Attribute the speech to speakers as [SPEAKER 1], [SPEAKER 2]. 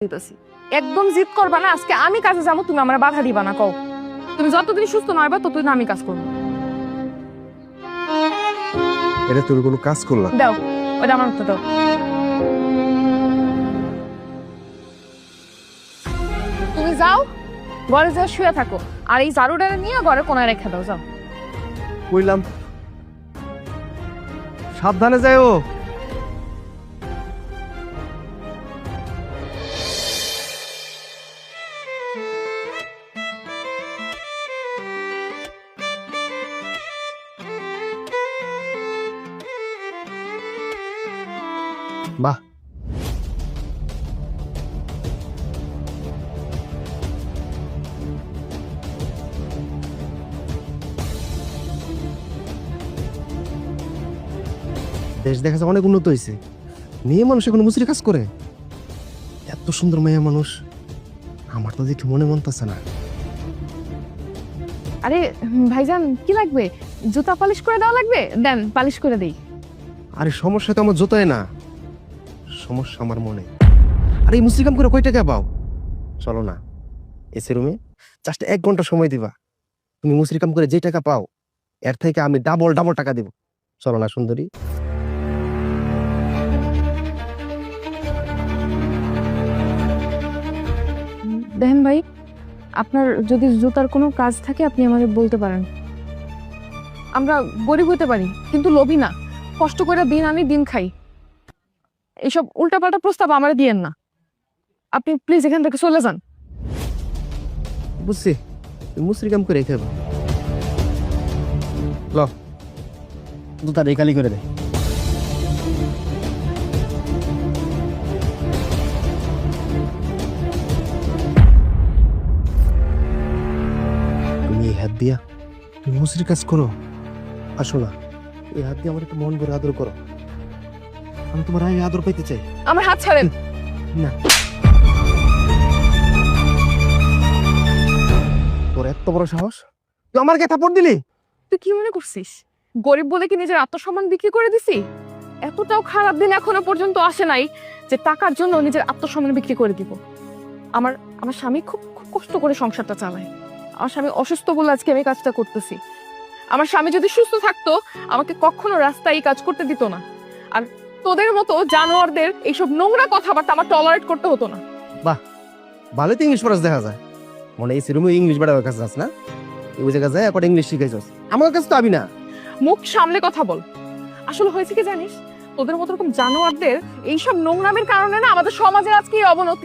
[SPEAKER 1] দিতেছি একদম জিদ করবা না। আজকে আমি কাজে যাবো, তুমি আমার বাধা দিবা না। কও তুমি যতদিন সুস্থ না হইবা ততদিন আমি কাজ করবো।
[SPEAKER 2] এটা তুমি কোনো কাজ করলা?
[SPEAKER 1] দাও ওটা আমার মতো দাও। তুমি যাও ঘরে যা শুয়ে থাকো, আর এই ঝাড়ুটা নিয়ে ঘরে কোনায় রেখে দাও। যাও।
[SPEAKER 2] কইলাম সাবধানে যাইও। বাহ, দেশ দেখা যায় অনেক উন্নত হয়েছে। মেয়ে মানুষ এখন মুচরি কাজ করে, এত সুন্দর মেয়ে মানুষ। আমার তো দেখে মনে মনতেছে না।
[SPEAKER 1] আরে ভাইজান কি লাগবে? জুতা পালিশ করে দেওয়া লাগবে? দেন পালিশ করে দেই।
[SPEAKER 2] আরে সমস্যা তো আমার জোতায় না, সমস্যা আমার মনে। আরে এই মুসরি কাম করে কয় টাকা পাও? চলো না এসি রুমে, জাস্ট 1 ঘন্টা সময় দিবা। তুমি মুসরি কাম করে যে টাকা পাও এর থেকে আমি ডাবল ডাবল টাকা দিব। চলো না সুন্দরী।
[SPEAKER 1] দেখেন ভাই, আপনার যদি জুতার কোনো কাজ থাকে আপনি আমাকে বলতে পারেন। আমরা গরিব হতে পারি কিন্তু লোভী না। কষ্ট করে দিন আনি দিন খাই। এইসব উল্টাপাল্টা প্রস্তাব আমার দিয়েন না। আপনি প্লিজ এখান থেকে চলে যান।
[SPEAKER 2] বুঝছি, তুমি মুসরি কাম করে খাইবা। ল জুতা রেখালি করে দে। তুমি এই হাত দিয়া তুমি মুসরি কাজ করো। আসো না, এই হাত দিয়ে আমার একটু মন ভরে আদর করো। আমি তোমার এই আদর পাইতে চাই।
[SPEAKER 1] আমার হাত ছাড়েন।
[SPEAKER 2] না, তোর এত বড় সাহস, তুই আমার গায়ে থাপ্পড় দিলি?
[SPEAKER 1] তুই কি মনে করছিস গরিব বলে কি নিজের আত্মসম্মান বিক্রি করে দিছি? এতটাও খারাপ দিন এখনো পর্যন্ত আসে নাই যে টাকার জন্য নিজের আত্মসম্মান বিক্রি করে দিব। আমার আমার স্বামী খুব খুব কষ্ট করে সংসারটা চালায়। আমার স্বামী অসুস্থ বলে আজকে আমি কাজটা করতেছি। আমার স্বামী যদি সুস্থ থাকতো আমাকে কখনো রাস্তায় এই কাজ করতে দিত না। আর তোদের মতো জানোয়ারদের এইসব নোংরা কথাবার্তা আমার টলারেট করতে হতো না।
[SPEAKER 2] ভালো তো ইংলিশ পড়াস দেখা যায়। মনে এই রুমে ইংলিশ বাড়াবার কাছে যাস না? ওই জায়গায় যায় এখন ইংলিশ শিখাইছস, আমার কাছে তো আবি না।
[SPEAKER 1] মুখ সামলে কথা বল। আসলে হয়েছে কি জানিস, তোদের মতো এরকম জানোয়ারদের এইসব নোংরামের কারণে না আমাদের সমাজের আজকে এই অবনতি।